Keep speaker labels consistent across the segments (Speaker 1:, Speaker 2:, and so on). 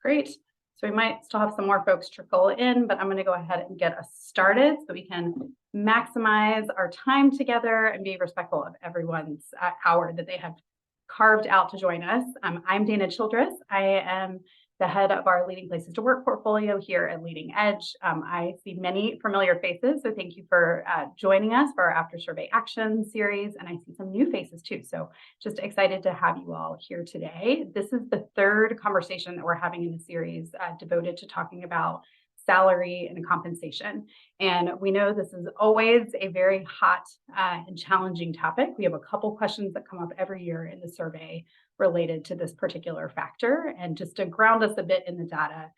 Speaker 1: Great. So we might still have some more folks trickle in, but I'm going to go ahead and get us started so we can maximize our time together and be respectful of everyone's hour that they have carved out to join us. I'm Dana Childress. I am the head of our Leading Places to Work portfolio here at Leading Edge. I see many familiar faces, so thank you for joining us for our After Survey Action series, and I see some new faces too, so just excited to have you all here today. This is the third conversation that we're having in the series devoted to talking about salary and compensation. And we know this is always a very hot and challenging topic. We have a couple questions that come up every year in the survey related to this particular factor. And just to ground us a bit in the data,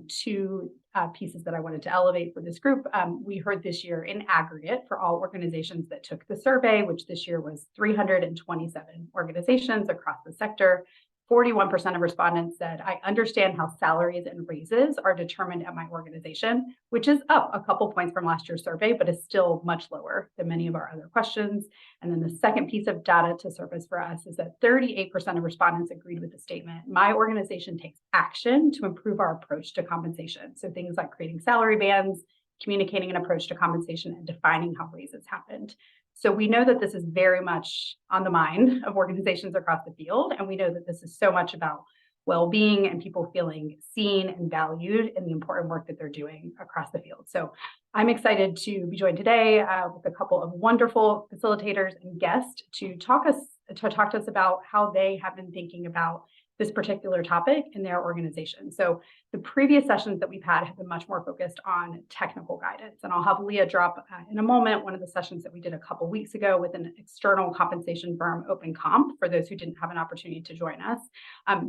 Speaker 1: two pieces that I wanted to elevate for this group. We heard this year in aggregate for all organizations that took the survey, which this year was 327 organizations across the sector. 41% of respondents said, I understand how salaries and raises are determined at my organization, which is up a couple points from last year's survey, but is still much lower than many of our other questions. And then the second piece of data to surface for us is that 38% of respondents agreed with the statement, my organization takes action to improve our approach to compensation. So things like creating salary bands, communicating an approach to compensation, and defining how raises happened. So we know that this is very much on the mind of organizations across the field, and we know that this is so much about well-being and people feeling seen and valued in the important work that they're doing across the field. So I'm excited to be joined today with a couple of wonderful facilitators and guests to talk to us about how they have been thinking about this particular topic in their organization. So the previous sessions that we've had have been much more focused on technical guidance. And I'll have Leah drop in a moment one of the sessions that we did a couple weeks ago with an external compensation firm, OpenComp, for those who didn't have an opportunity to join us.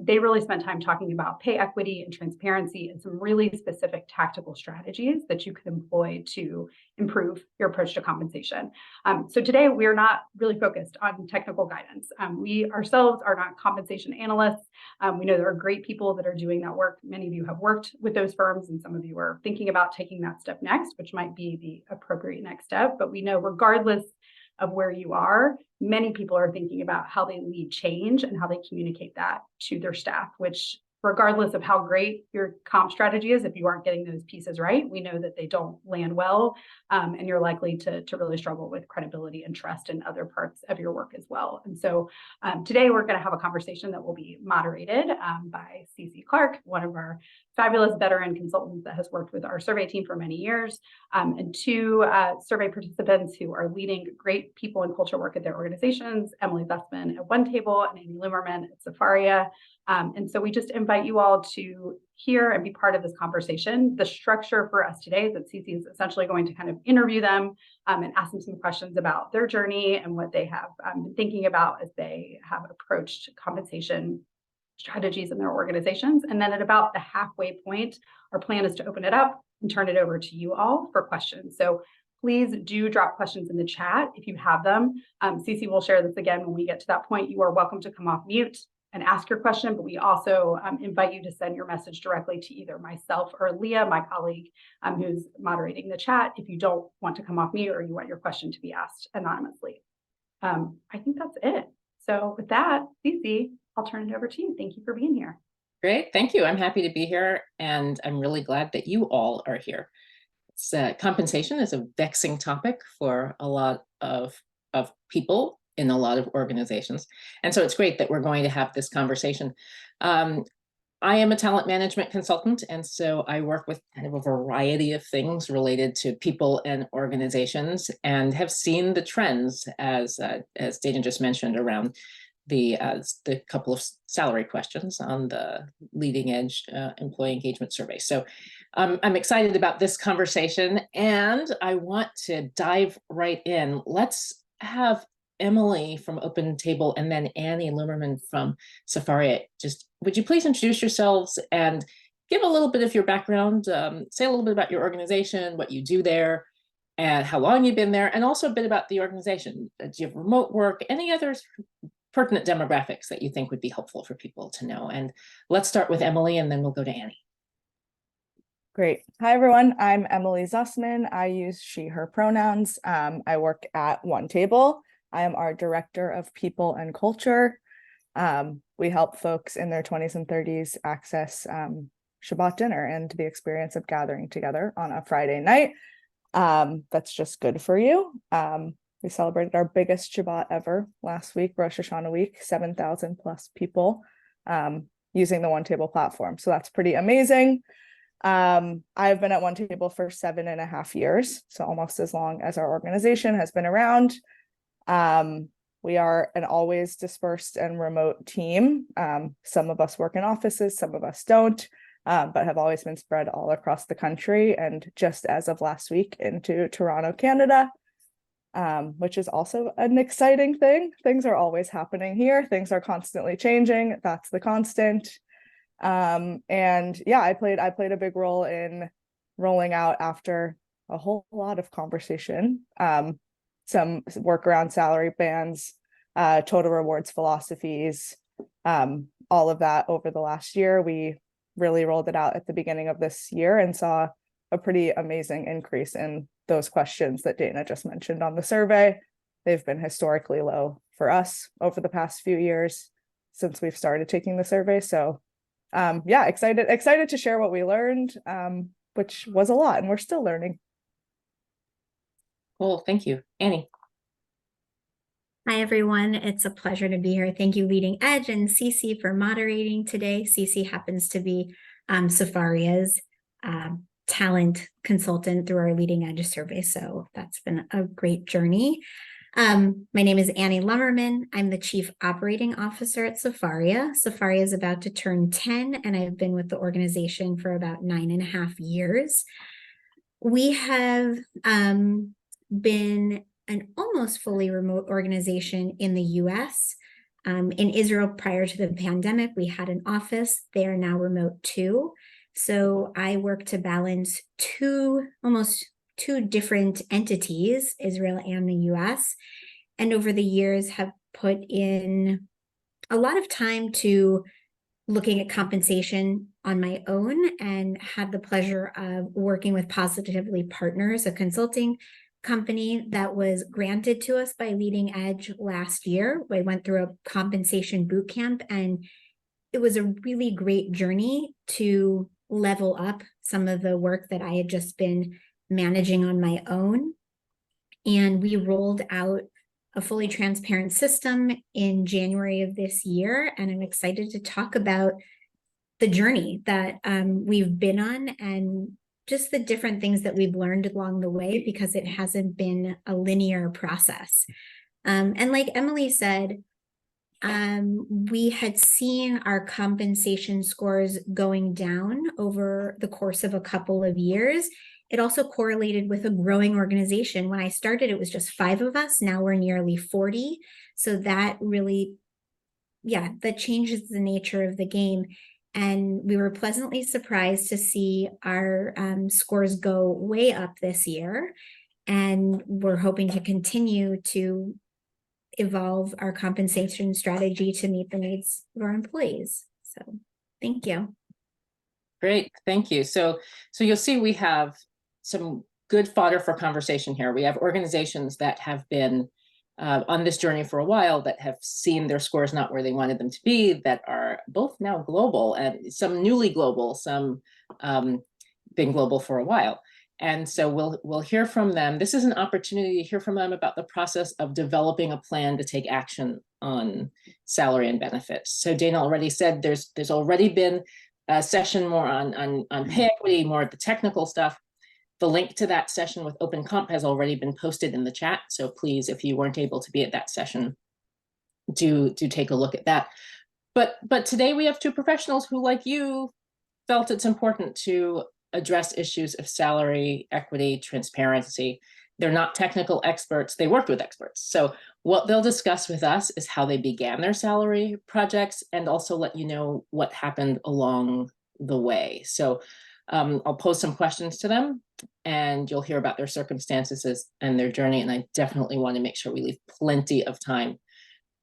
Speaker 1: They really spent time talking about pay equity and transparency and some really specific tactical strategies that you could employ to improve your approach to compensation. So today we're not really focused on technical guidance. We ourselves are not compensation analysts. We know there are great people that are doing that work. Many of you have worked with those firms, and some of you are thinking about taking that step next, which might be the appropriate next step. But we know regardless of where you are, many people are thinking about how they lead change and how they communicate that to their staff, which regardless of how great your comp strategy is, if you aren't getting those pieces right, we know that they don't land well, and you're likely to really struggle with credibility and trust in other parts of your work as well. And so today we're going to have a conversation that will be moderated by CC Clark, one of our fabulous veteran consultants that has worked with our survey team for many years, and two survey participants who are leading great people and culture work at their organizations, Emily Zussman at One Table and Amy Lumerman at Safaria. And so we just invite you all to hear and be part of this conversation. The structure for us today is that CC is essentially going to kind of interview them and ask them some questions about their journey and what they have been thinking about as they have approached compensation strategies in their organizations. And then at about the halfway point, our plan is to open it up and turn it over to you all for questions. So please do drop questions in the chat if you have them. CC will share this again when we get to that point. You are welcome to come off mute and ask your question, but we also invite you to send your message directly to either myself or Leah, my colleague, who's moderating the chat, if you don't want to come off mute or you want your question to be asked anonymously. I think that's it. So with that, CC, I'll turn it over to you. Thank you for being here.
Speaker 2: Great, thank you. I'm happy to be here, and I'm really glad that you all are here. Compensation is a vexing topic for a lot of people in a lot of organizations. And so it's great that we're going to have this conversation. I am a talent management consultant, and so I work with kind of a variety of things related to people and organizations, and have seen the trends as Dana just mentioned around the couple of salary questions on the Leading Edge employee engagement survey. So I'm excited about this conversation, and I want to dive right in. Let's have Emily from Open Table and then Annie Lumerman from Safaria. Just would you please introduce yourselves and give a little bit of your background, say a little bit about your organization, what you do there, and how long you've been there, and also a bit about the organization. Do you have remote work, any other pertinent demographics that you think would be helpful for people to know? And let's start with Emily, and then we'll go to Annie.
Speaker 3: Great. Hi, everyone. I'm Emily Zussman. I use she, her pronouns. I work at One Table. I am our Director of People and Culture. We help folks in their 20s and 30s access Shabbat dinner and the experience of gathering together on a Friday night. That's just good for you. We celebrated our biggest Shabbat ever last week, Rosh Hashanah week, 7,000 plus people using the One Table platform. So that's pretty amazing. I've been at One Table for 7.5 years, so almost as long as our organization has been around. We are an always dispersed and remote team. Some of us work in offices, some of us don't, but have always been spread all across the country, and just as of last week into Toronto, Canada, which is also an exciting thing. Things are always happening here. Things are constantly changing. That's the constant. And yeah, I played a big role in rolling out, after a whole lot of conversation, some work around salary bands, total rewards philosophies, all of that over the last year. We really rolled it out at the beginning of this year and saw a pretty amazing increase in those questions that Dana just mentioned on the survey. They've been historically low for us over the past few years since we've started taking the survey. So yeah, excited to share what we learned, which was a lot, and we're still learning.
Speaker 2: Cool, thank you. Annie.
Speaker 4: Hi, everyone. It's a pleasure to be here. Thank you, Leading Edge and Cece, for moderating today. Cece happens to be Safaria's talent consultant through our Leading Edge survey, so that's been a great journey. My name is Annie Lummerman. I'm the Chief Operating Officer at Safaria. Safaria is about to turn 10, and I've been with the organization for about 9.5 years. We have been an almost fully remote organization in the US. In Israel, prior to the pandemic, we had an office. They are now remote too. So I work to balance almost two different entities, Israel and the US, and over the years have put in a lot of time to looking at compensation on my own, and had the pleasure of working with Positively Partners, a consulting company that was granted to us by Leading Edge last year. We went through a compensation boot camp, and it was a really great journey to level up some of the work that I had just been managing on my own. And we rolled out a fully transparent system in January of this year. And I'm excited to talk about the journey that we've been on, and just the different things that we've learned along the way, because it hasn't been a linear process. And like Emily said, we had seen our compensation scores going down over the course of a couple of years. It also correlated with a growing organization. When I started, it was just 5 of us. Now we're nearly 40. So that really, that changes the nature of the game. And we were pleasantly surprised to see our scores go way up this year. And we're hoping to continue to evolve our compensation strategy to meet the needs of our employees. So thank you.
Speaker 2: Great, thank you. So you'll see we have some good fodder for conversation here. We have organizations that have been on this journey for a while, that have seen their scores not where they wanted them to be, that are both now global, and some newly global, some been global for a while. And so we'll hear from them. This is an opportunity to hear from them about the process of developing a plan to take action on salary and benefits. So Dana already said there's already been a session more on pay equity, more of the technical stuff. The link to that session with Open Comp has already been posted in the chat. So please, if you weren't able to be at that session, do take a look at that. But today we have 2 professionals who, like you, felt it's important to address issues of salary, equity, transparency. They're not technical experts, they worked with experts. So what they'll discuss with us is how they began their salary projects, and also let you know what happened along the way. So I'll pose some questions to them, and you'll hear about their circumstances and their journey. And I definitely want to make sure we leave plenty of time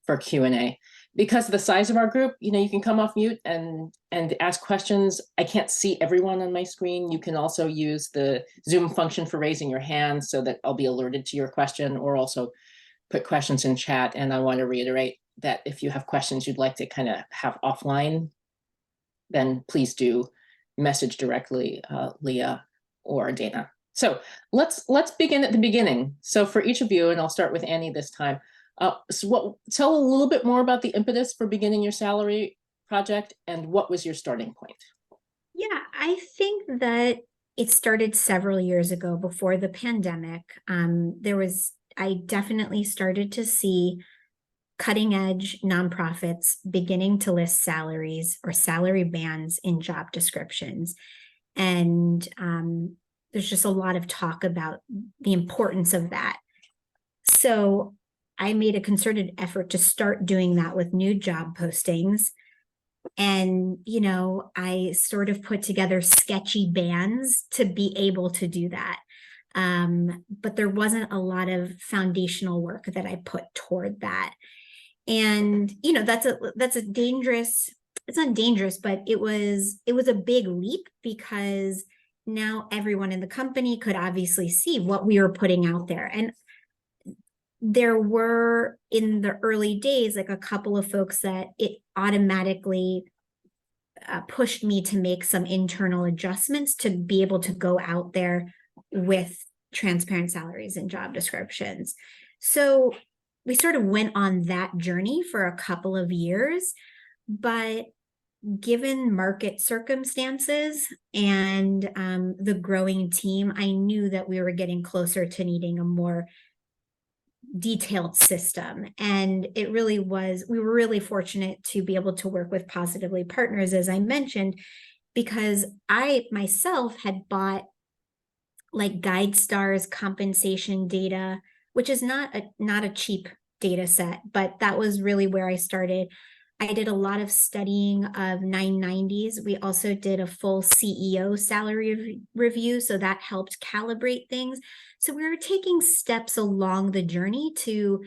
Speaker 2: for Q&A. Because of the size of our group, you can come off mute and ask questions. I can't see everyone on my screen. You can also use the Zoom function for raising your hand so that I'll be alerted to your question, or also put questions in chat. And I want to reiterate that if you have questions you'd like to kind of have offline, then please do message directly Leah or Dana. So let's begin at the beginning. So for each of you, and I'll start with Annie this time. Tell a little bit more about the impetus for beginning your salary project and what was your starting point?
Speaker 4: Yeah, I think that it started several years ago before the pandemic. I definitely started to see cutting edge nonprofits beginning to list salaries or salary bands in job descriptions. And there's just a lot of talk about the importance of that. So I made a concerted effort to start doing that with new job postings. And, I sort of put together sketchy bands to be able to do that. But there wasn't a lot of foundational work that I put toward that. And, that's a dangerous, it's not dangerous, but it was a big leap because now everyone in the company could obviously see what we were putting out there. And there were in the early days, like a couple of folks that it automatically pushed me to make some internal adjustments to be able to go out there with transparent salaries and job descriptions. So we sort of went on that journey for a couple of years, but given market circumstances and the growing team, I knew that we were getting closer to needing a more detailed system. And we were really fortunate to be able to work with Positively Partners, as I mentioned, because I myself had bought like GuideStar's compensation data, which is not a cheap data set, but that was really where I started. I did a lot of studying of 990s. We also did a full CEO salary review, so that helped calibrate things. So we were taking steps along the journey to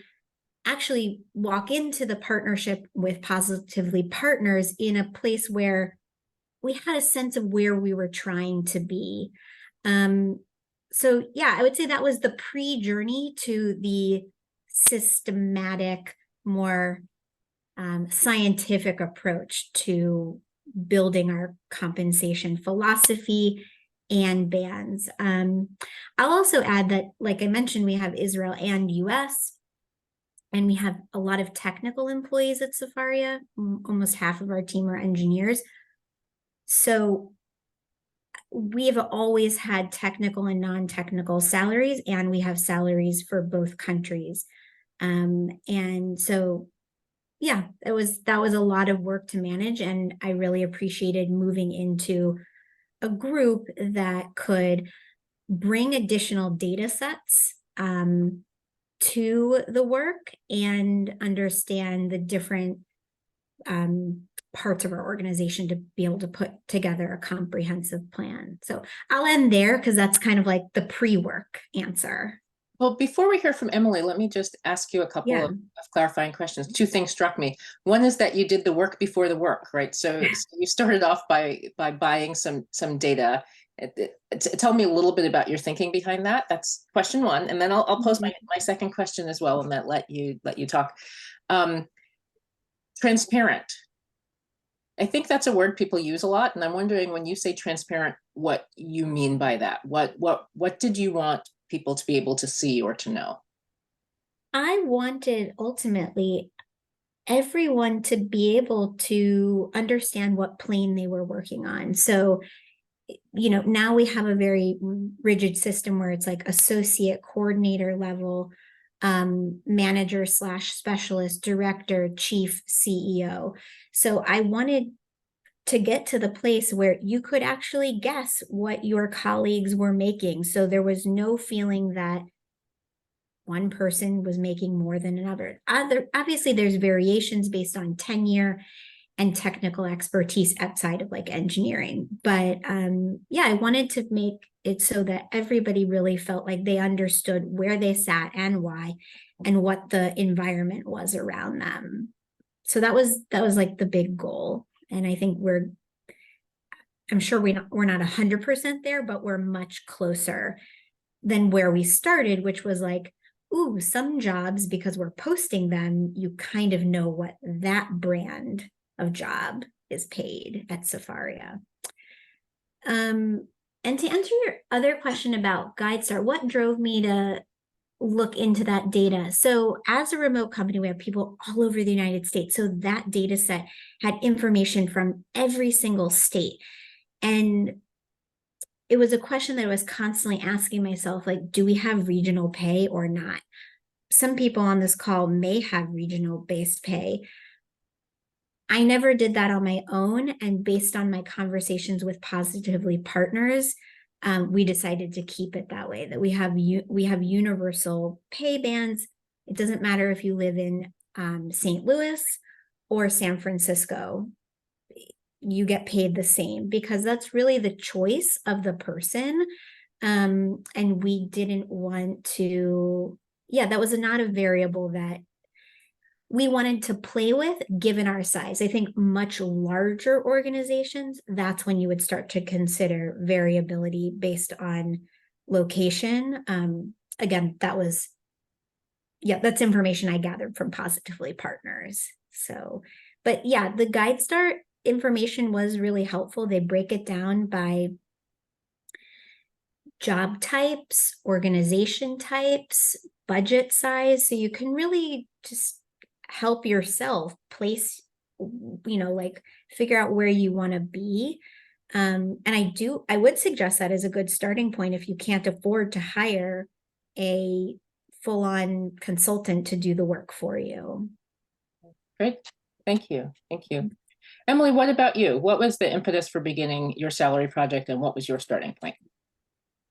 Speaker 4: actually walk into the partnership with Positively Partners in a place where we had a sense of where we were trying to be. So yeah, I would say that was the pre-journey to the systematic, more scientific approach to building our compensation philosophy and bands. I'll also add that, like I mentioned, we have Israel and US, and we have a lot of technical employees at Sefaria. Almost half of our team are engineers. So we have always had technical and non-technical salaries, and we have salaries for both countries. And so yeah, that was a lot of work to manage, and I really appreciated moving into a group that could bring additional data sets to the work and understand the different parts of our organization to be able to put together a comprehensive plan. So I'll end there because that's kind of like the pre-work answer.
Speaker 2: Well, before we hear from Emily, let me just ask you a couple of clarifying questions. Two things struck me. One is that you did the work before the work, right? So you started off by buying some data. Tell me a little bit about your thinking behind that. That's question one, and then I'll pose my second question as well, and then let you talk. Transparent. I think that's a word people use a lot, and I'm wondering, when you say transparent, what you mean by that. What did you want people to be able to see or to know?
Speaker 4: I wanted ultimately everyone to be able to understand what plane they were working on. So, now we have a very rigid system where it's like associate coordinator level, manager / specialist, director, chief, CEO. So I wanted to get to the place where you could actually guess what your colleagues were making. So there was no feeling that one person was making more than another. Obviously, there's variations based on tenure and technical expertise outside of like engineering. But yeah, I wanted to make it so that everybody really felt like they understood where they sat and why, and what the environment was around them. So that was like the big goal. And I think I'm sure we're not 100% there, but we're much closer than where we started, which was like, ooh, some jobs, because we're posting them, you kind of know what that brand of job is paid at Sefaria. And to answer your other question about GuideStar, what drove me to look into that data? So as a remote company, we have people all over the United States. So that data set had information from every single state. And it was a question that I was constantly asking myself, like, do we have regional pay or not? Some people on this call may have regional based pay. I never did that on my own. And based on my conversations with Positively Partners, we decided to keep it that way, that we have universal pay bands. It doesn't matter if you live in St. Louis or San Francisco, you get paid the same, because that's really the choice of the person. And we didn't want to, that was not a variable that we wanted to play with given our size. I think much larger organizations, that's when you would start to consider variability based on location. Again, that's information I gathered from Positively Partners. So, but yeah, the GuideStar information was really helpful. They break it down by job types, organization types, budget size. So you can really just help yourself place, like figure out where you want to be. And I would suggest that as a good starting point if you can't afford to hire a full-on consultant to do the work for you.
Speaker 2: Great. Thank you. Thank you. Emily, what about you? What was the impetus for beginning your salary project, and what was your starting point?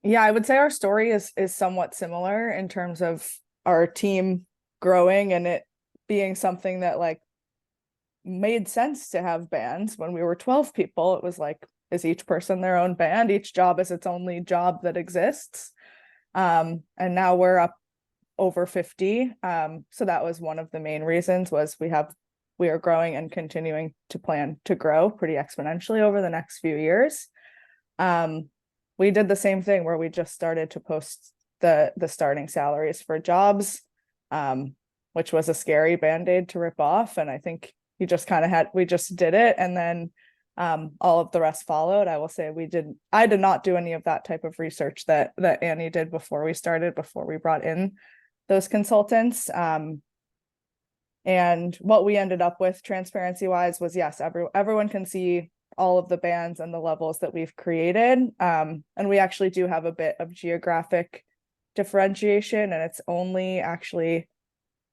Speaker 3: Yeah, I would say our story is somewhat similar in terms of our team growing and it being something that like made sense to have bands. When we were 12 people, it was like, is each person their own band? Each job is its only job that exists. And now we're up over 50. So that was one of the main reasons, was we are growing and continuing to plan to grow pretty exponentially over the next few years. We did the same thing where we just started to post the starting salaries for jobs, which was a scary band-aid to rip off. And I think we just did it. And then all of the rest followed. I will say I did not do any of that type of research that Annie did before we brought in those consultants. And what we ended up with, transparency wise, was yes, everyone can see all of the bands and the levels that we've created. And we actually do have a bit of geographic differentiation, and it's only actually,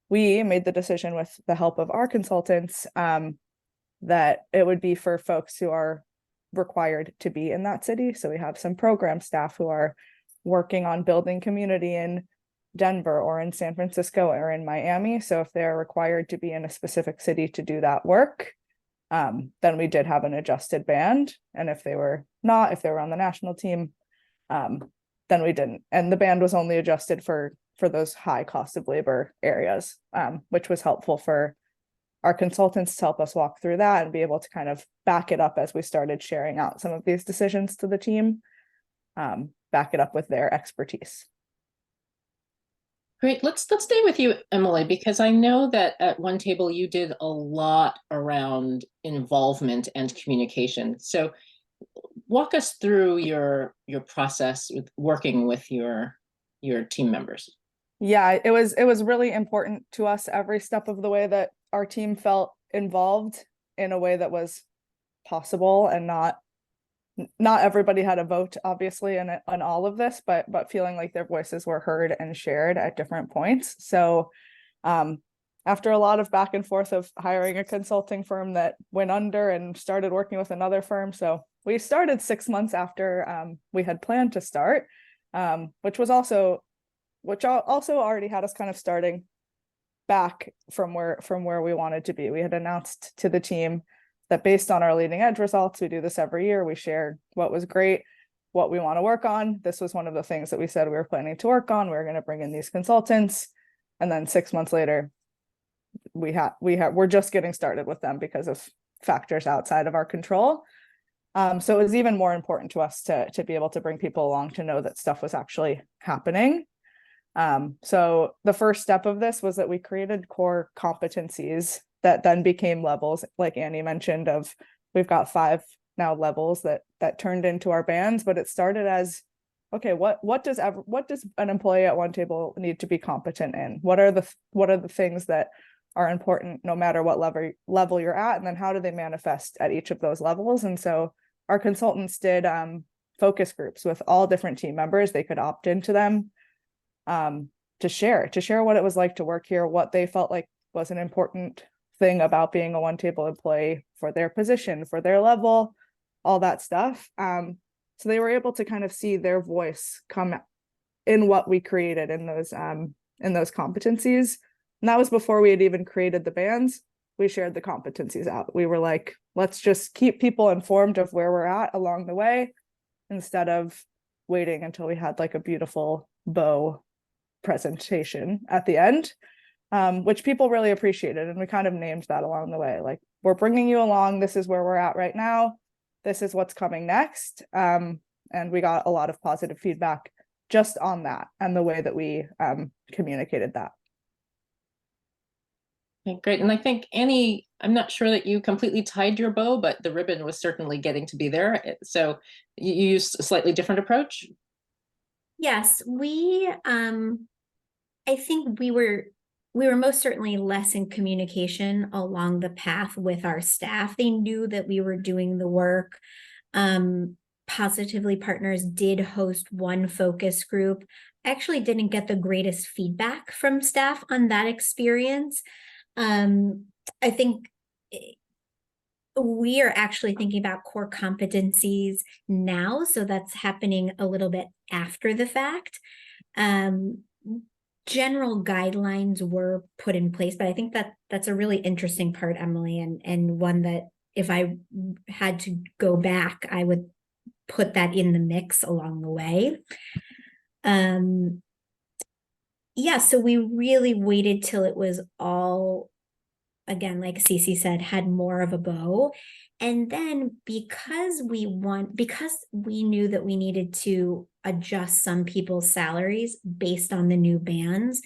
Speaker 3: we made the decision with the help of our consultants that it would be for folks who are required to be in that city. So we have some program staff who are working on building community in Denver or in San Francisco or in Miami. So if they're required to be in a specific city to do that work, then we did have an adjusted band. And if they were on the national team, then we didn't. And the band was only adjusted for those high cost of labor areas, which was helpful for our consultants to help us walk through that and be able to kind of back it up as we started sharing out some of these decisions to the team, back it up with their expertise.
Speaker 2: Great. Let's stay with you, Emily, because I know that at One Table you did a lot around involvement and communication. So walk us through your process with working with your team members.
Speaker 3: Yeah, it was really important to us every step of the way that our team felt involved in a way that was possible, and not everybody had a vote, obviously, on all of this, but feeling like their voices were heard and shared at different points. So after a lot of back and forth of hiring a consulting firm that went under and started working with another firm. So we started 6 months after we had planned to start, which also already had us kind of starting back from where we wanted to be. We had announced to the team that based on our leading edge results, we do this every year. We share what was great, what we want to work on. This was one of the things that we said we were planning to work on. We were going to bring in these consultants. And then 6 months later, we're just getting started with them because of factors outside of our control. So it was even more important to us to be able to bring people along to know that stuff was actually happening. So the first step of this was that we created core competencies that then became levels, like Annie mentioned, of we've got 5 now levels that turned into our bands, but it started as, okay, what does an employee at One Table need to be competent in? What are the things that are important no matter what level you're at, and then how do they manifest at each of those levels? And so our consultants did focus groups with all different team members. They could opt into them to share what it was like to work here, what they felt like was an important thing about being a One Table employee for their position, for their level, all that stuff. So they were able to kind of see their voice come in what we created in those competencies. And that was before we had even created the bands. We shared the competencies out. We were like, let's just keep people informed of where we're at along the way, instead of waiting until we had like a beautiful bow presentation at the end, which people really appreciated. And we kind of named that along the way. Like, we're bringing you along. This is where we're at right now. This is what's coming next. And we got a lot of positive feedback just on that and the way that we communicated that.
Speaker 2: Okay, great. And I think Annie, I'm not sure that you completely tied your bow, but the ribbon was certainly getting to be there. So you used a slightly different approach.
Speaker 4: Yes, I think we were most certainly less in communication along the path with our staff. They knew that we were doing the work. Positively Partners did host one focus group. I actually didn't get the greatest feedback from staff on that experience. I think we are actually thinking about core competencies now, so that's happening a little bit after the fact. General guidelines were put in place, but I think that's a really interesting part, Emily, and one that if I had to go back, I would put that in the mix along the way. Yeah, so we really waited till it was all, again, like Cece said, had more of a bow. And then because we knew that we needed to adjust some people's salaries based on the new bands,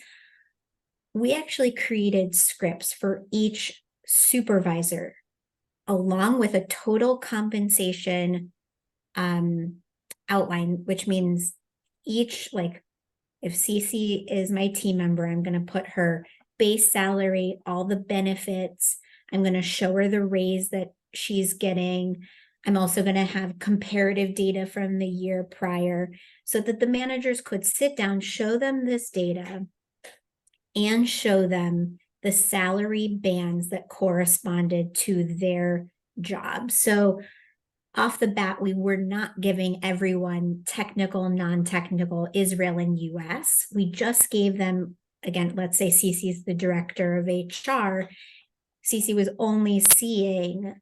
Speaker 4: we actually created scripts for each supervisor, along with a total compensation outline, which means each, like, if Cece is my team member, I'm going to put her base salary, all the benefits. I'm going to show her the raise that she's getting. I'm also going to have comparative data from the year prior so that the managers could sit down, show them this data, and show them the salary bands that corresponded to their job. So off the bat, we were not giving everyone technical, non-technical, Israel and US. We just gave them, again, let's say Cece is the director of HR. Cece was only seeing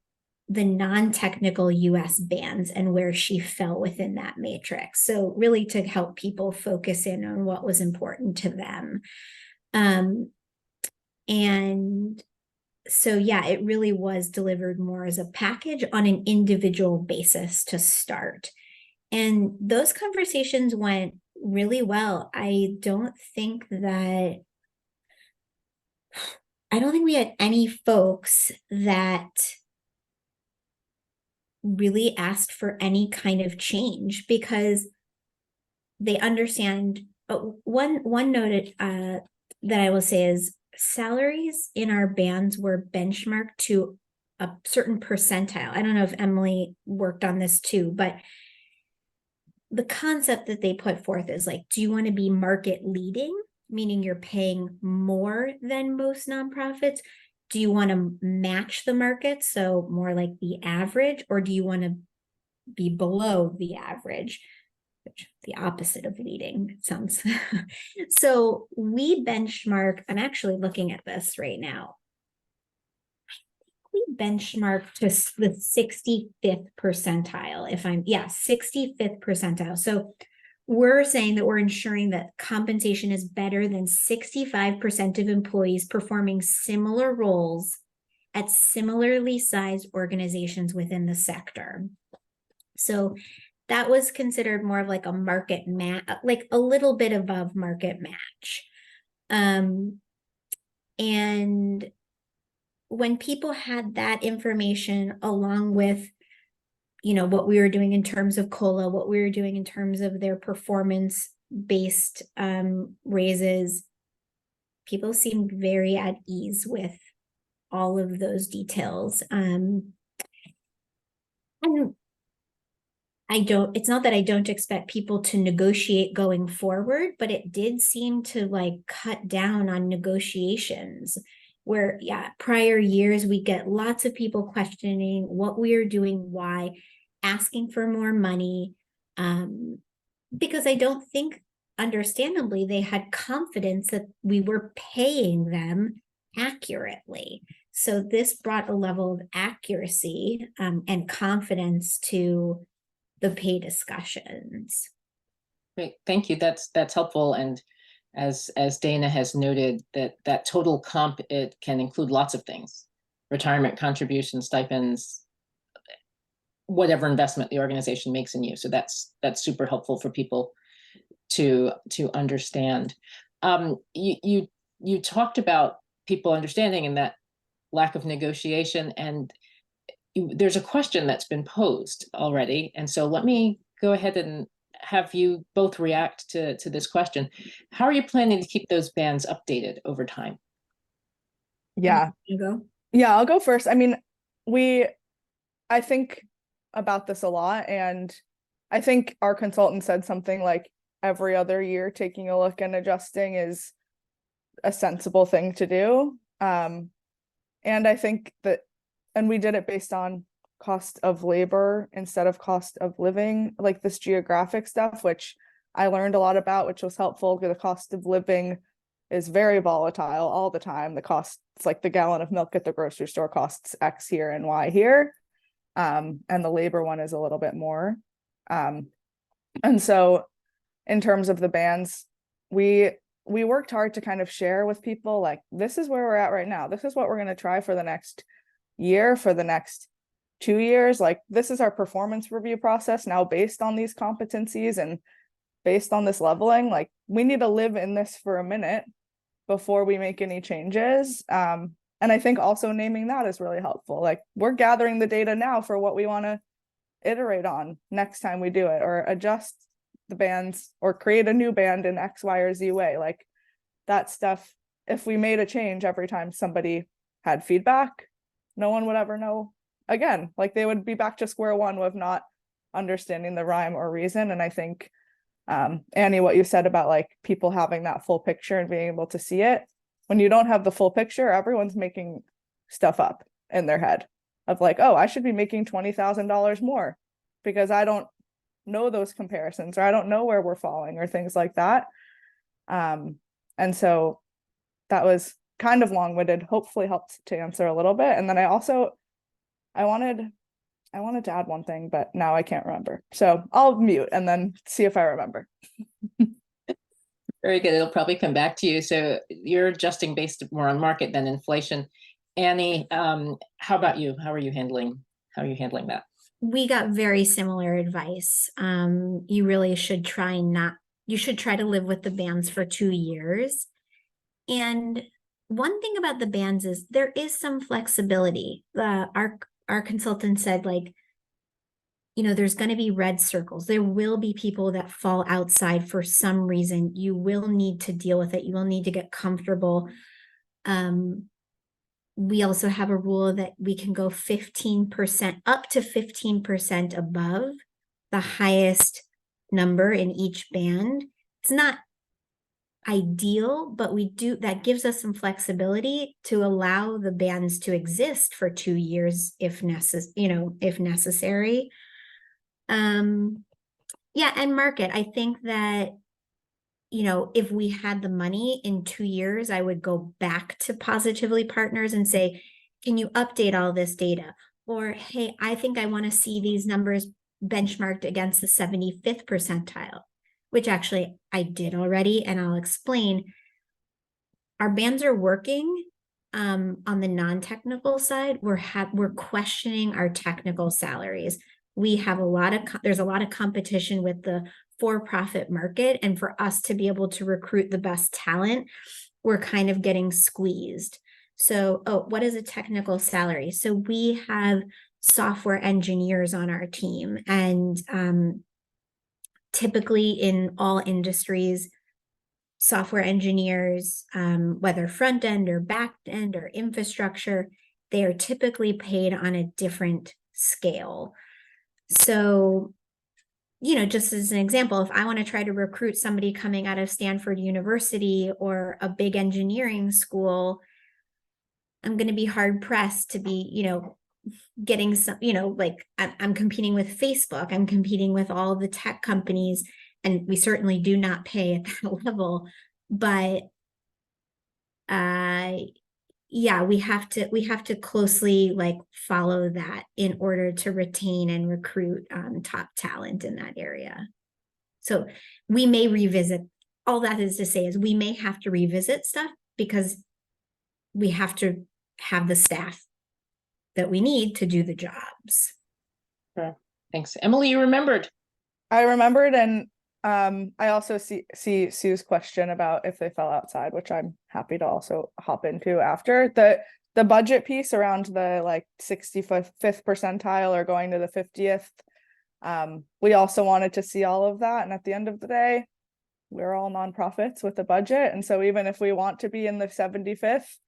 Speaker 4: the non-technical US bands and where she fell within that matrix. So really to help people focus in on what was important to them. And so yeah, it really was delivered more as a package on an individual basis to start. And those conversations went really well. I don't think we had any folks that really asked for any kind of change because they understand. One note that I will say is salaries in our bands were benchmarked to a certain percentile. I don't know if Emily worked on this too, but the concept that they put forth is like, do you want to be market leading, meaning you're paying more than most nonprofits? Do you want to match the market, so more like the average, or do you want to be below the average? Which the opposite of leading sounds. So we benchmark, I'm actually looking at this right now. We benchmark to the 65th percentile, 65th percentile. So we're saying that we're ensuring that compensation is better than 65% of employees performing similar roles at similarly sized organizations within the sector. So that was considered more of like a market match, like a little bit above market match. And when people had that information along with what we were doing in terms of COLA, what we were doing in terms of their performance-based raises. People seemed very at ease with all of those details. And it's not that I don't expect people to negotiate going forward, but it did seem to like cut down on negotiations where, prior years we get lots of people questioning what we are doing, why, asking for more money, because I don't think, understandably, they had confidence that we were paying them accurately. So this brought a level of accuracy and confidence to the pay discussions.
Speaker 2: Great, thank you. That's helpful. And as Dana has noted, that total comp, it can include lots of things: retirement contributions, stipends, whatever investment the organization makes in you. So that's super helpful for people to understand. You talked about people understanding and that lack of negotiation, and there's a question that's been posed already. And so let me go ahead and have you both react to this question. How are you planning to keep those bands updated over time?
Speaker 3: Yeah.
Speaker 4: You go.
Speaker 3: Yeah, I'll go first. I mean, I think about this a lot, and I think our consultant said something like every other year taking a look and adjusting is a sensible thing to do. And I think that, and we did it based on cost of labor instead of cost of living, like this geographic stuff, which I learned a lot about, which was helpful because the cost of living is very volatile all the time. The cost, it's like the gallon of milk at the grocery store costs X here and Y here. And the labor one is a little bit more. And so in terms of the bands, we worked hard to kind of share with people, like, this is where we're at right now. This is what we're going to try for the next year, for the next 2 years. Like, this is our performance review process now based on these competencies and based on this leveling. Like, we need to live in this for a minute before we make any changes. And I think also naming that is really helpful. Like, we're gathering the data now for what we want to iterate on next time we do it, or adjust the bands or create a new band in X, Y, or Z way. Like, that stuff, if we made a change every time somebody had feedback, no one would ever know again. Like, they would be back to square one with not understanding the rhyme or reason. And I think, Annie, what you said about like people having that full picture and being able to see it, when you don't have the full picture, everyone's making stuff up in their head of like, oh, I should be making $20,000 more because I don't know those comparisons, or I don't know where we're falling, or things like that. And so that was kind of long-winded, hopefully helped to answer a little bit. And then I wanted to add one thing, but now I can't remember. So I'll mute and then see if I remember.
Speaker 2: Very good. It'll probably come back to you. So you're adjusting based more on market than inflation. Annie, how about you? How are you handling that?
Speaker 4: We got very similar advice. You really should try to live with the bands for 2 years. And one thing about the bands is there is some flexibility. Our consultant said, like, there's going to be red circles. There will be people that fall outside for some reason. You will need to deal with it. You will need to get comfortable. We also have a rule that we can go 15%, up to 15% above the highest number in each band. It's not ideal, but that gives us some flexibility to allow the bands to exist for 2 years if necessary. And market. I think that, if we had the money in 2 years, I would go back to Positively Partners and say, can you update all this data? Or, hey, I think I want to see these numbers benchmarked against the 75th percentile, which actually I did already, and I'll explain. Our bands are working. On the non-technical side, we're questioning our technical salaries. We have there's a lot of competition with the for-profit market, and for us to be able to recruit the best talent, we're kind of getting squeezed. So, what is a technical salary? So we have software engineers on our team. And typically in all industries, software engineers, whether front end or back end or infrastructure, they are typically paid on a different scale. So, you know, just as an example, if I want to try to recruit somebody coming out of Stanford University or a big engineering school, I'm going to be hard pressed to be, you know, getting some, you know, like I'm competing with Facebook, I'm competing with all the tech companies, and we certainly do not pay at that level. But yeah, we have to closely like follow that in order to retain and recruit top talent in that area. So we may revisit, all that is to say is we may have to revisit stuff because we have to have the staff that we need to do the jobs.
Speaker 2: Sure. Thanks. Emily, you remembered.
Speaker 3: I remembered, and I also see Sue's question about if they fell outside, which I'm happy to also hop into after. The budget piece around the like 65th percentile or going to the 50th. We also wanted to see all of that. And at the end of the day, we're all nonprofits with a budget. And so even if we want to be in the 75th,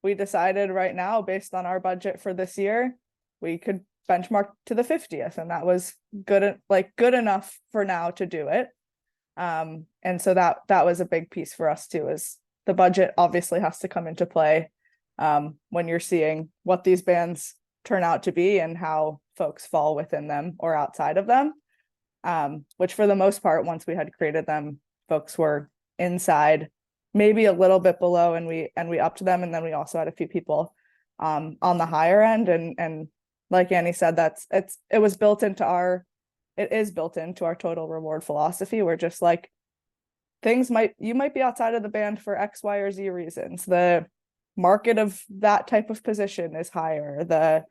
Speaker 3: we decided right now, based on our budget for this year, we could benchmark to the 50th. And that was good enough for now to do it. And so that was a big piece for us too, is the budget obviously has to come into play when you're seeing what these bands turn out to be and how folks fall within them or outside of them, which for the most part, once we had created them, folks were inside, maybe a little bit below, and we upped them. And then we also had a few people on the higher end, and like Annie said, it is built into our total reward philosophy. We're just like, you might be outside of the band for X, Y, or Z reasons. The market of that type of position is higher.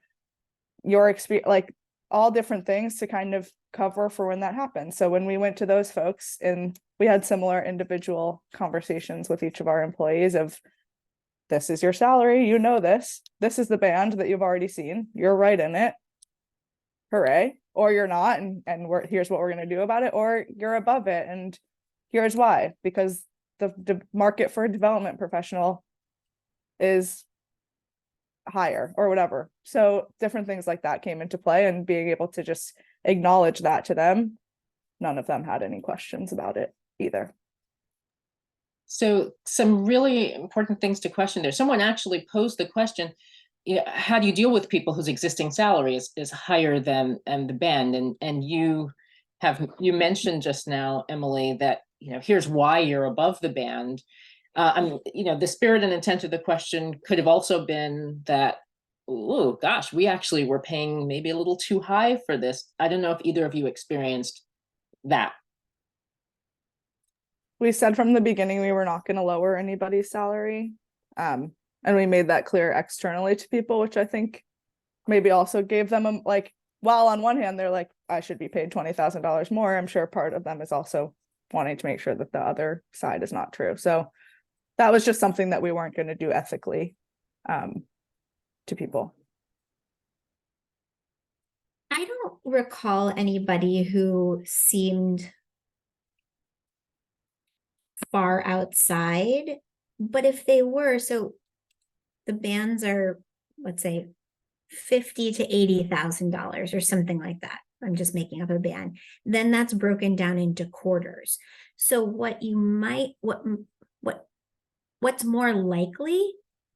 Speaker 3: Your experience, like all different things to kind of cover for when that happens. So when we went to those folks, and we had similar individual conversations with each of our employees of, this is your salary, you know, this is the band that you've already seen, you're right in it, hooray, or you're not, and here's what we're going to do about it, or you're above it, and here's why, because the market for a development professional is higher or whatever. So different things like that came into play, and being able to just acknowledge that to them, none of them had any questions about it either.
Speaker 2: So some really important things to question there. Someone actually posed the question, you know, how do you deal with people whose existing salary is higher than the band? And you mentioned just now, Emily, that, you know, here's why you're above the band. You know, the spirit and intent of the question could have also been that, oh gosh, we actually were paying maybe a little too high for this. I don't know if either of you experienced that.
Speaker 3: We said from the beginning we were not going to lower anybody's salary. And we made that clear externally to people, which I think maybe also gave them while on one hand, they're like, I should be paid $20,000 more. I'm sure part of them is also wanting to make sure that the other side is not true. So that was just something that we weren't going to do ethically to people.
Speaker 4: I don't recall anybody who seemed far outside, but if they were, so the bands are, let's say, $50,000 to $80,000 or something like that. I'm just making up a band. Then that's broken down into quarters. So what's more likely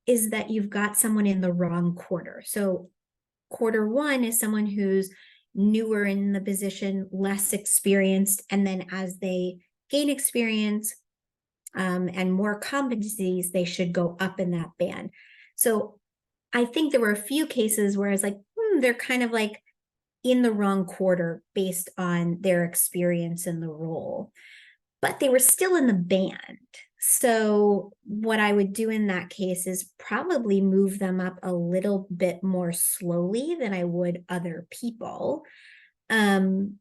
Speaker 4: is that you've got someone in the wrong quarter. So quarter one is someone who's newer in the position, less experienced, and then as they gain experience and more competencies, they should go up in that band. So I think there were a few cases where I was like, they're kind of like in the wrong quarter based on their experience in the role, but they were still in the band. So what I would do in that case is probably move them up a little bit more slowly than I would other people. And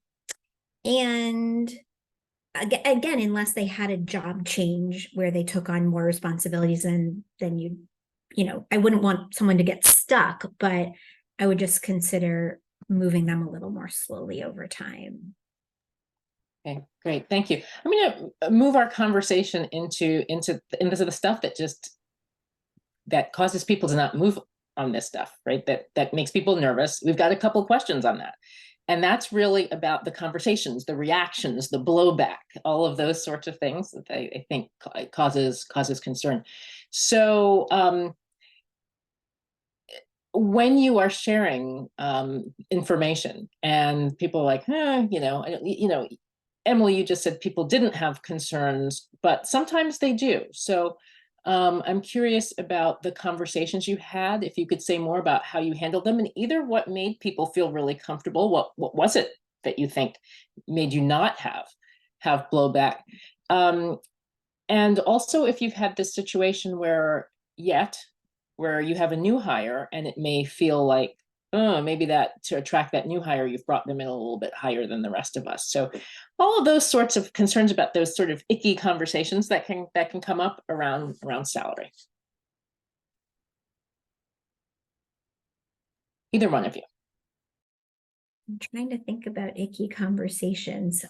Speaker 4: again, unless they had a job change where they took on more responsibilities, and then you know, I wouldn't want someone to get stuck, but I would just consider moving them a little more slowly over time.
Speaker 2: Okay, great, thank you. I'm going to move our conversation into the stuff that causes people to not move on this stuff, right? That makes people nervous. We've got a couple questions on that. And that's really about the conversations, the reactions, the blowback, all of those sorts of things that I think causes concern. So when you are sharing information and people are like, Emily, you just said people didn't have concerns, but sometimes they do. So I'm curious about the conversations you had, if you could say more about how you handled them, and either what made people feel really comfortable, what was it that you think made you not have blowback? And also if you've had this situation where you have a new hire and it may feel like, oh, maybe that to attract that new hire, you've brought them in a little bit higher than the rest of us. So all of those sorts of concerns about those sort of icky conversations that can come up around salary. Either one of you.
Speaker 4: I'm trying to think about icky conversations.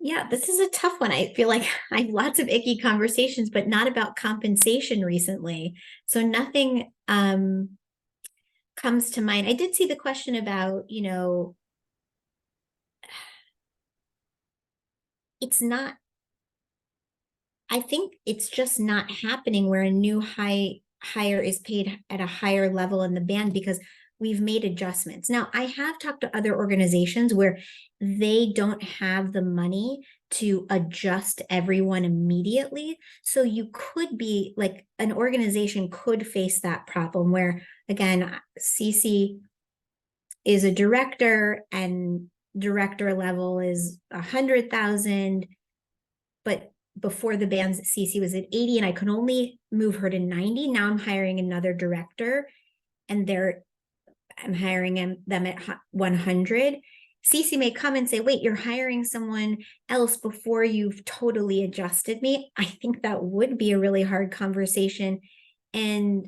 Speaker 4: Yeah, this is a tough one. I feel like I have lots of icky conversations, but not about compensation recently. So nothing comes to mind. I did see the question about, I think it's just not happening where a new hire is paid at a higher level in the band because we've made adjustments. Now, I have talked to other organizations where they don't have the money to adjust everyone immediately. So you could be like, an organization could face that problem where, again, Cece is a director and director level is 100,000, but before the band's Cece was at 80 and I could only move her to 90. Now I'm hiring another director and I'm hiring them at 100. Cece may come and say, wait, you're hiring someone else before you've totally adjusted me. I think that would be a really hard conversation. And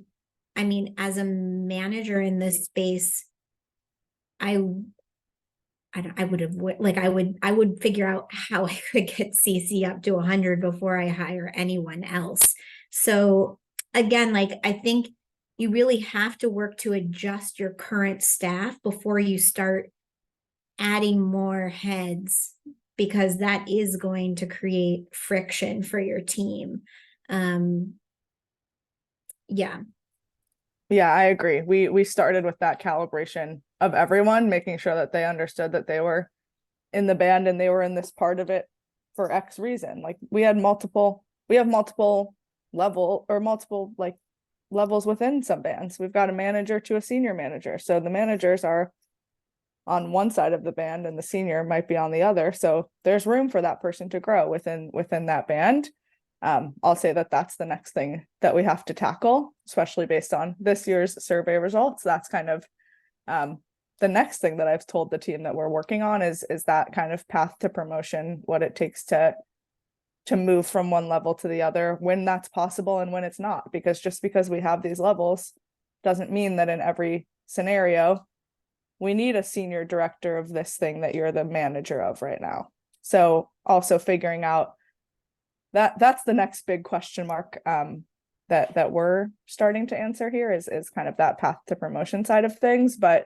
Speaker 4: I mean, as a manager in this space, I would figure out how I could get Cece up to 100 before I hire anyone else. So again, I think you really have to work to adjust your current staff before you start adding more heads, because that is going to create friction for your team. Yeah.
Speaker 3: Yeah, I agree. We started with that calibration of everyone, making sure that they understood that they were in the band and they were in this part of it for X reason. Like we have multiple levels within some bands. We've got a manager to a senior manager. So the managers are on one side of the band and the senior might be on the other. So there's room for that person to grow within that band. I'll say that that's the next thing that we have to tackle, especially based on this year's survey results. That's kind of the next thing that I've told the team that we're working on is that kind of path to promotion, what it takes to move from one level to the other, when that's possible and when it's not, because just because we have these levels doesn't mean that in every scenario we need a senior director of this thing that you're the manager of right now. So also figuring out that's the next big question mark that we're starting to answer here is kind of that path to promotion side of things. But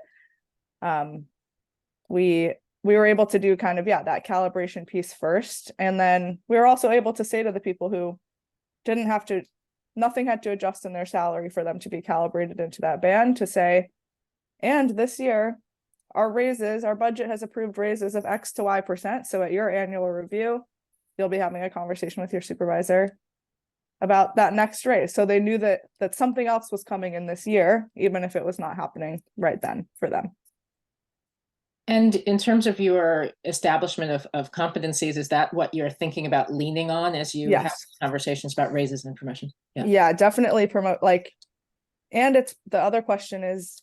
Speaker 3: we were able to do kind of, that calibration piece first. And then we were also able to say to the people who nothing had to adjust in their salary for them to be calibrated into that band, to say, and this year, our budget has approved raises of X to Y%. So at your annual review, you'll be having a conversation with your supervisor about that next raise. So they knew that something else was coming in this year, even if it was not happening right then for them.
Speaker 2: And in terms of your establishment of competencies, is that what you're thinking about leaning on as you have conversations about raises and promotion?
Speaker 3: Yeah, definitely promote, and it's the other question is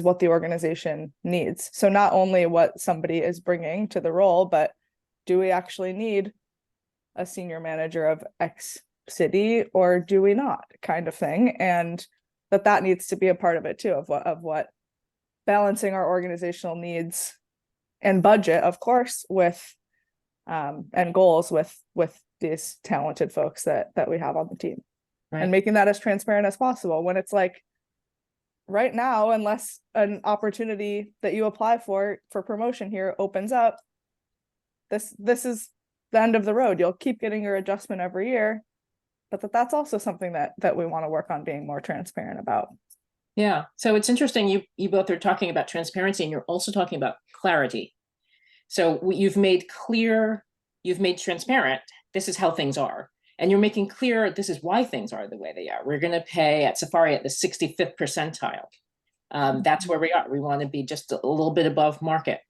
Speaker 3: what the organization needs. So not only what somebody is bringing to the role, but do we actually need a senior manager of X city, or do we not, kind of thing. And that needs to be a part of it too, of what balancing our organizational needs and budget, of course, with and goals with these talented folks that we have on the team.
Speaker 2: Right.
Speaker 3: And making that as transparent as possible. When it's like, right now, unless an opportunity that you apply for promotion here opens up, this is the end of the road. You'll keep getting your adjustment every year, but that's also something that we want to work on being more transparent about.
Speaker 2: Yeah. So it's interesting. You both are talking about transparency, and you're also talking about clarity. So you've made transparent, this is how things are. And you're making clear, this is why things are the way they are. We're going to pay at Safari at the 65th percentile. That's where we are. We want to be just a little bit above market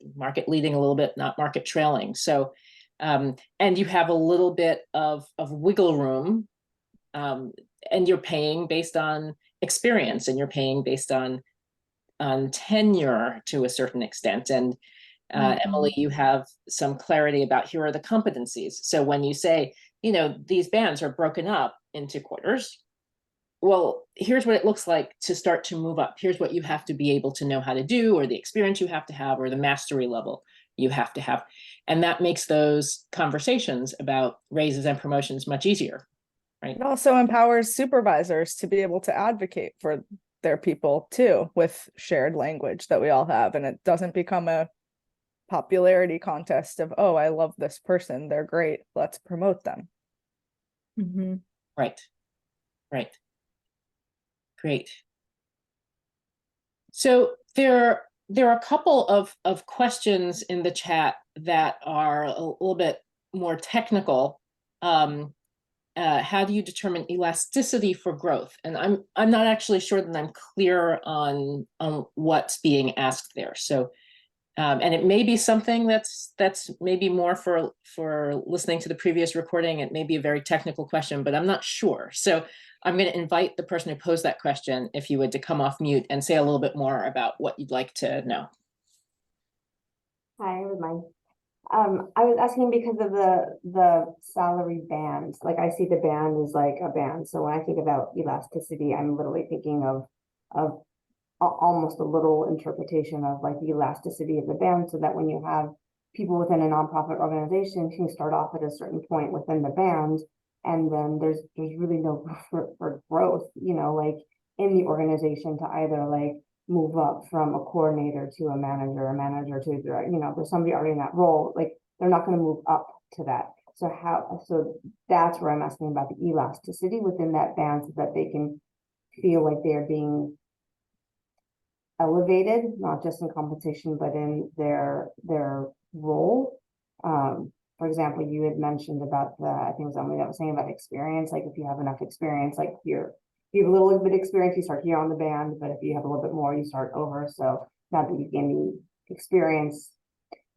Speaker 2: leading a little bit, not market trailing. So, and you have a little bit of wiggle room, and you're paying based on experience, and you're paying based on tenure to a certain extent. And Emily, you have some clarity about, here are the competencies. So when you say, these bands are broken up into quarters, well, here's what it looks like to start to move up. Here's what you have to be able to know how to do, or the experience you have to have, or the mastery level you have to have. And that makes those conversations about raises and promotions much easier, right?
Speaker 3: It also empowers supervisors to be able to advocate for their people too, with shared language that we all have. And it doesn't become a popularity contest of, oh, I love this person, they're great, let's promote them.
Speaker 4: Mm-hmm.
Speaker 2: Right. Great. So there are a couple of questions in the chat that are a little bit more technical. How do you determine elasticity for growth? And I'm not actually sure that I'm clear on what's being asked there. So and it may be something that's maybe more for listening to the previous recording. It may be a very technical question, but I'm not sure. So I'm going to invite the person who posed that question, if you would, to come off mute and say a little bit more about what you'd like to know.
Speaker 5: Hi, I would mind. I was asking because of the salary bands. Like, I see the band is like a band. So when I think about elasticity, I'm literally thinking of almost a little interpretation of like the elasticity of the band, so that when you have people within a nonprofit organization who start off at a certain point within the band, and then there's really no for growth, like in the organization, to either like move up from a coordinator to a manager to a director, there's somebody already in that role, like they're not going to move up to that. So that's where I'm asking about the elasticity within that band, so that they can feel like they're being elevated, not just in compensation, but in their role. For example, you had mentioned about I think it was Emily that was saying about experience. Like, if you have enough experience, like if you have a little bit of experience, you start here on the band, but if you have a little bit more, you start over. So now that you gain the experience,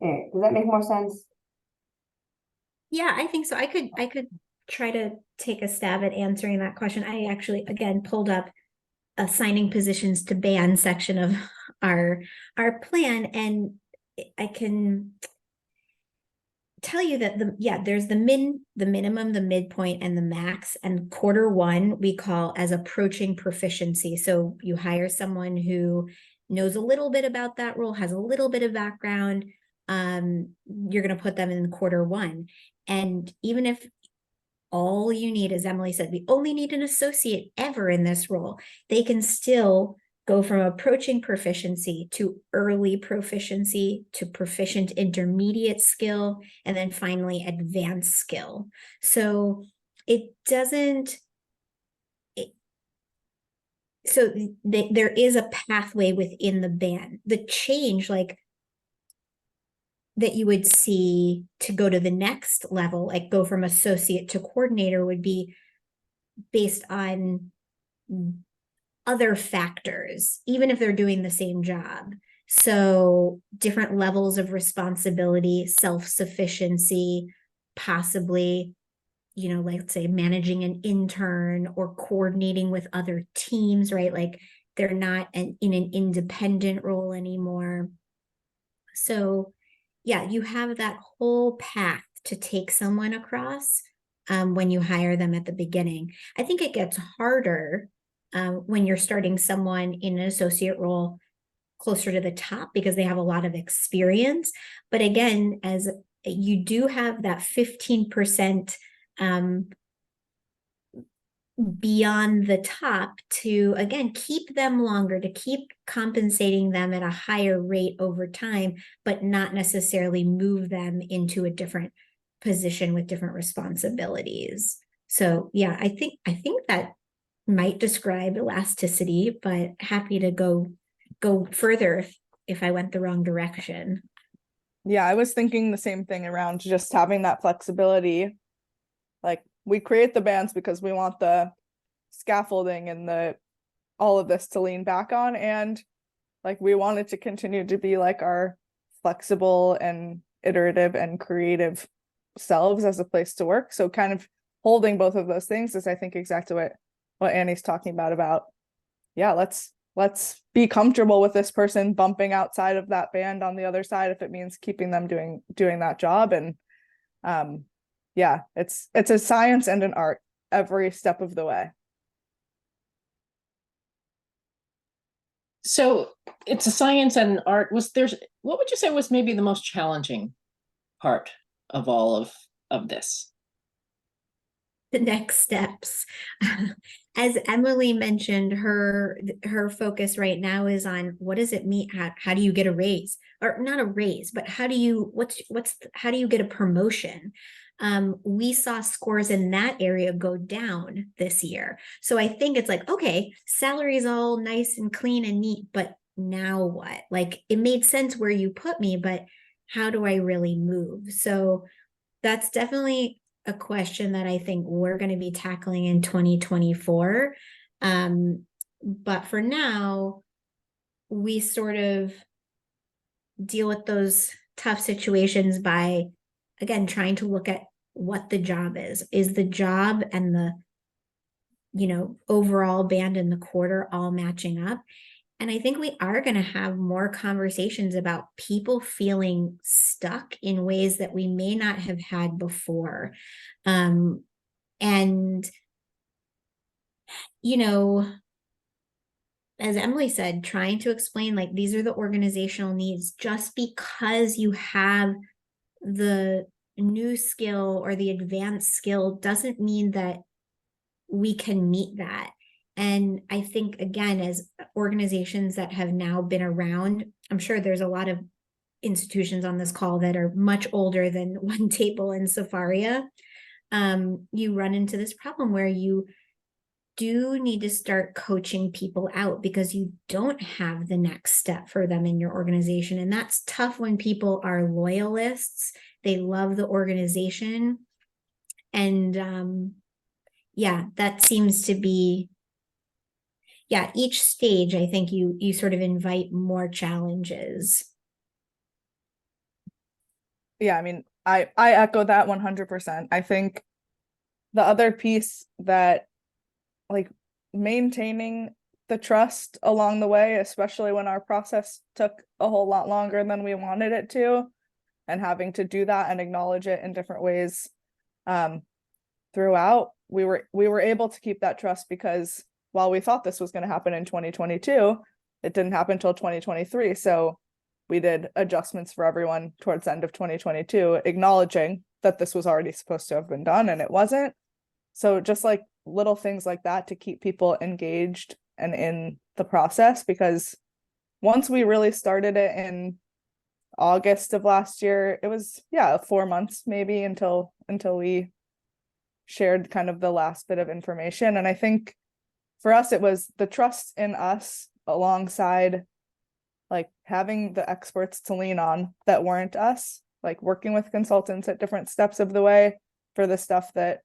Speaker 5: does that make more sense?
Speaker 4: Yeah, I think so. I could try to take a stab at answering that question. I actually, again, pulled up assigning positions to band section of our plan, and I can tell you that there's the minimum, the midpoint, and the max. And quarter one we call as approaching proficiency. So you hire someone who knows a little bit about that role, has a little bit of background. You're going to put them in quarter one. And even if all you need, as Emily said, we only need an associate ever in this role, they can still go from approaching proficiency to early proficiency to proficient intermediate skill, and then finally advanced skill. So there is a pathway within the band. The change, like, that you would see to go to the next level, like go from associate to coordinator, would be based on other factors, even if they're doing the same job. So different levels of responsibility, self-sufficiency, possibly, like, let's say managing an intern or coordinating with other teams, right? Like, they're not in an independent role anymore. So yeah, you have that whole path to take someone across when you hire them at the beginning. I think it gets harder when you're starting someone in an associate role closer to the top because they have a lot of experience. But again, as you do have that 15% beyond the top to, again, keep them longer, to keep compensating them at a higher rate over time, but not necessarily move them into a different position with different responsibilities. So yeah, I think that might describe elasticity, but happy to go further if I went the wrong direction.
Speaker 3: Yeah, I was thinking the same thing around just having that flexibility. Like, we create the bands because we want the scaffolding and the all of this to lean back on, and like we want it to continue to be like our flexible and iterative and creative selves as a place to work. So kind of holding both of those things is, I think, exactly what Annie's talking about yeah, let's be comfortable with this person bumping outside of that band on the other side if it means keeping them doing that job. And yeah, it's a science and an art every step of the way.
Speaker 2: So it's a science and art. What would you say was maybe the most challenging part of all of this?
Speaker 4: The next steps. As Emily mentioned, her focus right now is on what does it mean? How do you get a raise? Or not a raise, but how do you get a promotion? We saw scores in that area go down this year. So I think it's like, okay, salary is all nice and clean and neat, but now what? Like, it made sense where you put me, but how do I really move? So that's definitely a question that I think we're going to be tackling in 2024. But for now, we sort of deal with those tough situations by, again, trying to look at what the job is. Is the job and the, overall band in the quarter all matching up? And I think we are going to have more conversations about people feeling stuck in ways that we may not have had before. And, as Emily said, trying to explain, like, these are the organizational needs. Just because you have the new skill or the advanced skill doesn't mean that we can meet that. And I think, again, as organizations that have now been around, I'm sure there's a lot of institutions on this call that are much older than One Table and Safaria. You run into this problem where you do need to start coaching people out because you don't have the next step for them in your organization. And that's tough when people are loyalists. They love the organization. And yeah, that seems to be, each stage, I think you sort of invite more challenges.
Speaker 3: Yeah, I mean, I echo that 100%. I think the other piece that, like, maintaining the trust along the way, especially when our process took a whole lot longer than we wanted it to, and having to do that and acknowledge it in different ways throughout, we were able to keep that trust because while we thought this was going to happen in 2022, it didn't happen until 2023. So we did adjustments for everyone towards the end of 2022, acknowledging that this was already supposed to have been done and it wasn't. So just like little things like that to keep people engaged and in the process, because once we really started it in August of last year, it was 4 months maybe until we shared kind of the last bit of information. And I think for us, it was the trust in us alongside, like, having the experts to lean on that weren't us, like working with consultants at different steps of the way for the stuff that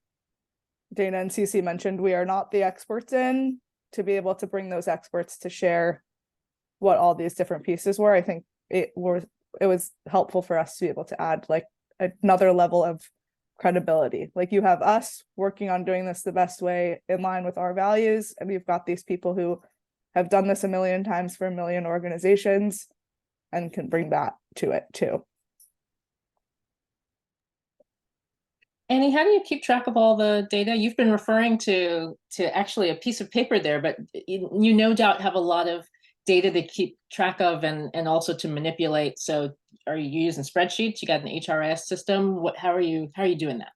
Speaker 3: Dana and Cece mentioned we are not the experts in, to be able to bring those experts to share what all these different pieces were. I think it was helpful for us to be able to add, like, another level of credibility. Like, you have us working on doing this the best way in line with our values, and we've got these people who have done this a million times for a million organizations and can bring that to it too.
Speaker 2: Annie, how do you keep track of all the data? You've been referring to actually a piece of paper there, but you no doubt have a lot of data to keep track of and also to manipulate. So are you using spreadsheets? You got an HRIS system? How are you doing that?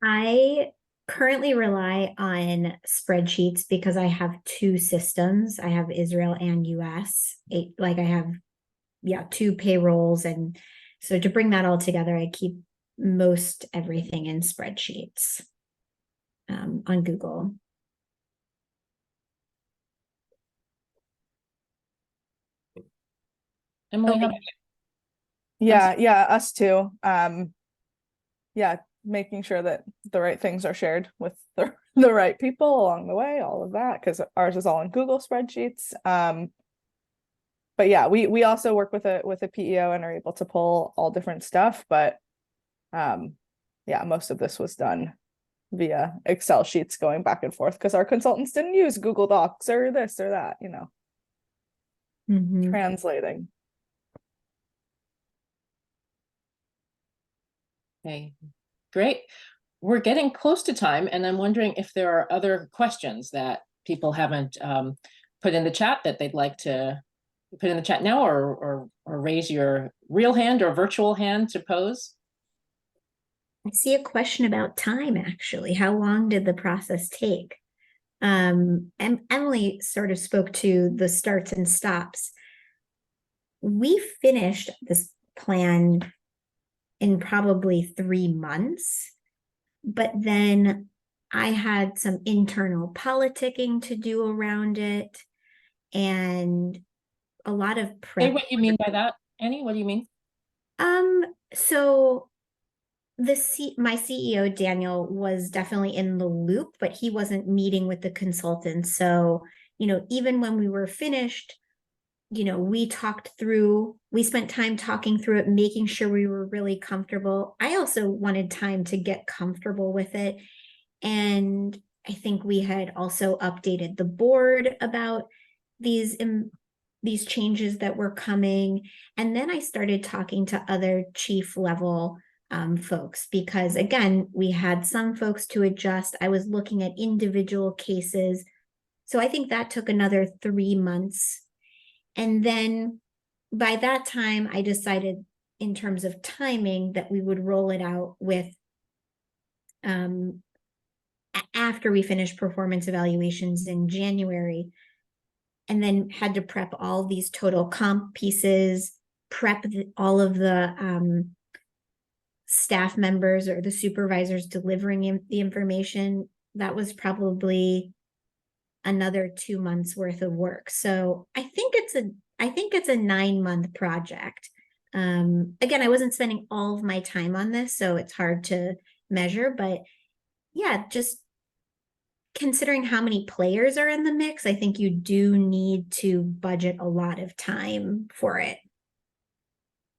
Speaker 4: I currently rely on spreadsheets because I have two systems. I have Israel and US. Like I have, yeah, two payrolls. And so to bring that all together, I keep most everything in spreadsheets on Google.
Speaker 2: Emily,
Speaker 4: Okay.
Speaker 2: how about
Speaker 3: Yeah, us too. Yeah, making sure that the right things are shared with the right people along the way, all of that, because ours is all in Google spreadsheets. But yeah, we also work with a PEO and are able to pull all different stuff. But yeah, most of this was done via Excel sheets going back and forth because our consultants didn't use Google Docs or this or that,
Speaker 4: Mhm.
Speaker 3: translating.
Speaker 2: Okay, great. We're getting close to time, and I'm wondering if there are other questions that people haven't put in the chat that they'd like to put in the chat now, or raise your real hand or virtual hand to pose.
Speaker 4: I see a question about time, actually. How long did the process take? And Emily sort of spoke to the starts and stops. We finished this plan in probably 3 months, but then I had some internal politicking to do around it and a lot of
Speaker 2: Say
Speaker 4: prep.
Speaker 2: what you mean by that, Annie. What do you mean?
Speaker 4: So my CEO Daniel was definitely in the loop, but he wasn't meeting with the consultants. So, even when we were finished, we spent time talking through it, making sure we were really comfortable. I also wanted time to get comfortable with it. And I think we had also updated the board about these changes that were coming. And then I started talking to other chief level folks because, again, we had some folks to adjust. I was looking at individual cases. So I think that took another 3 months. And then by that time, I decided in terms of timing that we would roll it out with after we finished performance evaluations in January, and then had to prep all these total comp pieces, prep all of the staff members or the supervisors delivering the information. That was probably another 2 months worth of work. So I think it's a 9-month project. Again, I wasn't spending all of my time on this, so it's hard to measure, but yeah, just considering how many players are in the mix, I think you do need to budget a lot of time for it.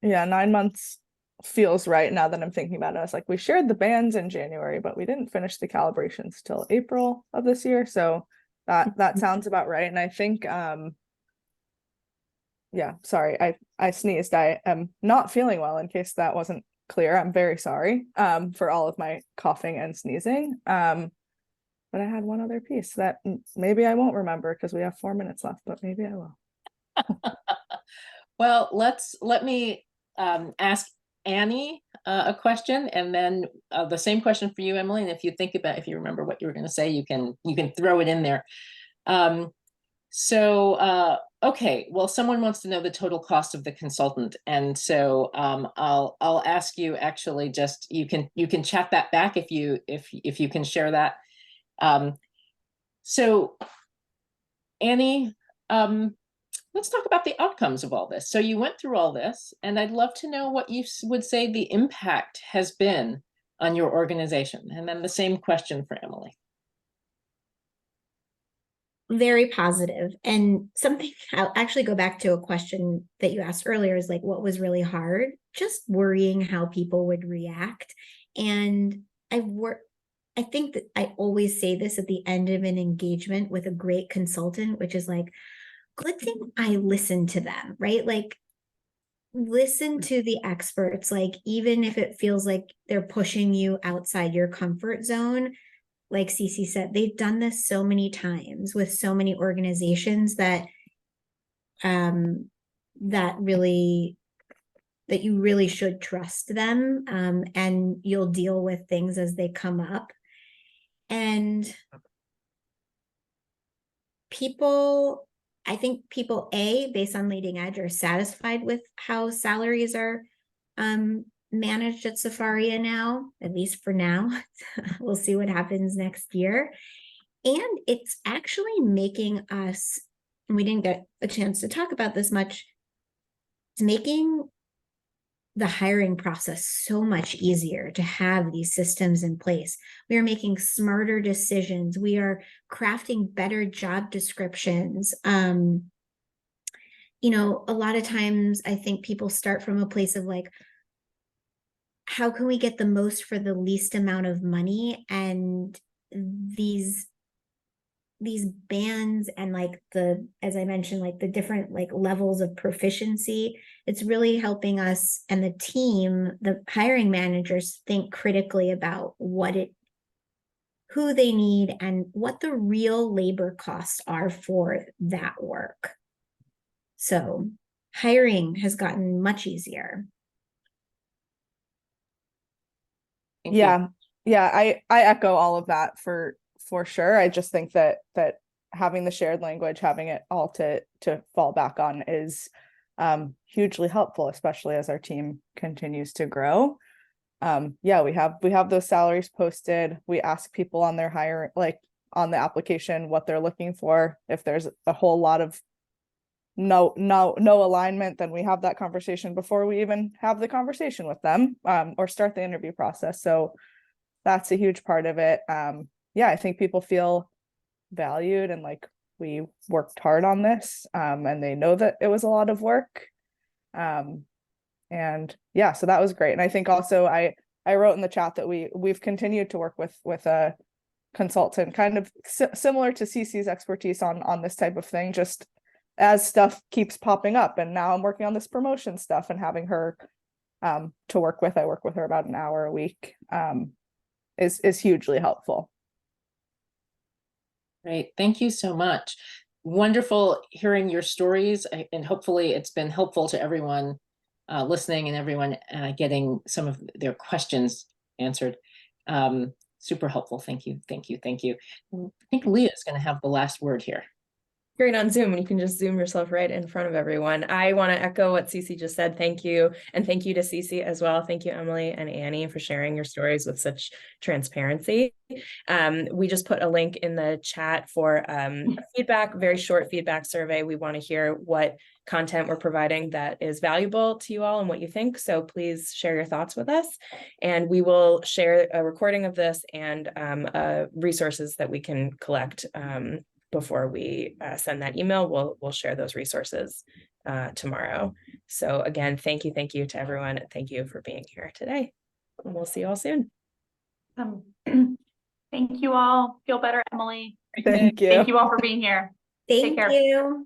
Speaker 3: Yeah, 9 months feels right now that I'm thinking about it. I was like, we shared the bands in January, but we didn't finish the calibrations till April of this year. So that sounds about right. And I think yeah, sorry, I sneezed. I am not feeling well, in case that wasn't clear. I'm very sorry for all of my coughing and sneezing. But I had one other piece that maybe I won't remember because we have 4 minutes left, but maybe I will.
Speaker 2: Well, let me ask Annie a question, and then the same question for you, Emily. And if you remember what you were going to say, you can throw it in there. Okay, well, someone wants to know the total cost of the consultant, and so I'll ask you, actually, just you can chat that back if you can share that. So Annie, let's talk about the outcomes of all this. So you went through all this, and I'd love to know what you would say the impact has been on your organization. And then the same question for Emily.
Speaker 4: Very positive. And something I'll actually go back to a question that you asked earlier is like, what was really hard? Just worrying how people would react. And I think that I always say this at the end of an engagement with a great consultant, which is like, good thing I listened to them, right? Like, listen to the experts, like even if it feels like they're pushing you outside your comfort zone. Like Cece said, they've done this so many times with so many organizations that that you really should trust them, and you'll deal with things as they come up. And I think people, based on Leading Edge, are satisfied with how salaries are managed at Safaria now, at least for now. We'll see what happens next year. And it's actually making us, and we didn't get a chance to talk about this much, it's making the hiring process so much easier to have these systems in place. We are making smarter decisions. We are crafting better job descriptions. A lot of times I think people start from a place of like, how can we get the most for the least amount of money? And these bands and like as I mentioned, like the different like levels of proficiency, it's really helping us and the team, the hiring managers, think critically about who they need and what the real labor costs are for that work. So hiring has gotten much easier.
Speaker 2: Thank you.
Speaker 3: Yeah, I echo all of that for sure. I just think that having the shared language, having it all to fall back on is hugely helpful, especially as our team continues to grow. Yeah, we have those salaries posted. We ask people on their hire, like on the application, what they're looking for. If there's a whole lot of no alignment, then we have that conversation before we even have the conversation with them, or start the interview process. So that's a huge part of it. Yeah, I think people feel valued and like we worked hard on this, and they know that it was a lot of work. And yeah, so that was great. And I think also I wrote in the chat that we've continued to work with a consultant, kind of similar to Cece's expertise on this type of thing, just as stuff keeps popping up. And now I'm working on this promotion stuff and having her to work with. I work with her about an hour a week, is hugely helpful.
Speaker 2: Great. Thank you so much. Wonderful hearing your stories, and hopefully it's been helpful to everyone listening and everyone getting some of their questions answered. Super helpful. Thank you. Thank you. Thank you. I think Leah is going to have the last word here.
Speaker 6: Great on Zoom, and you can just zoom yourself right in front of everyone. I want to echo what Cece just said. Thank you. And thank you to Cece as well. Thank you, Emily and Annie, for sharing your stories with such transparency. We just put a link in the chat for feedback, very short feedback survey. We want to hear what content we're providing that is valuable to you all and what you think. So please share your thoughts with us, and we will share a recording of this and resources that we can collect before we send that email. We'll share those resources tomorrow. So again, thank you to everyone. Thank you for being here today. And we'll see you all soon.
Speaker 1: Thank you all. Feel better, Emily.
Speaker 3: Thank you.
Speaker 1: Thank you all for being here.
Speaker 4: Thank
Speaker 1: Take care.
Speaker 4: you.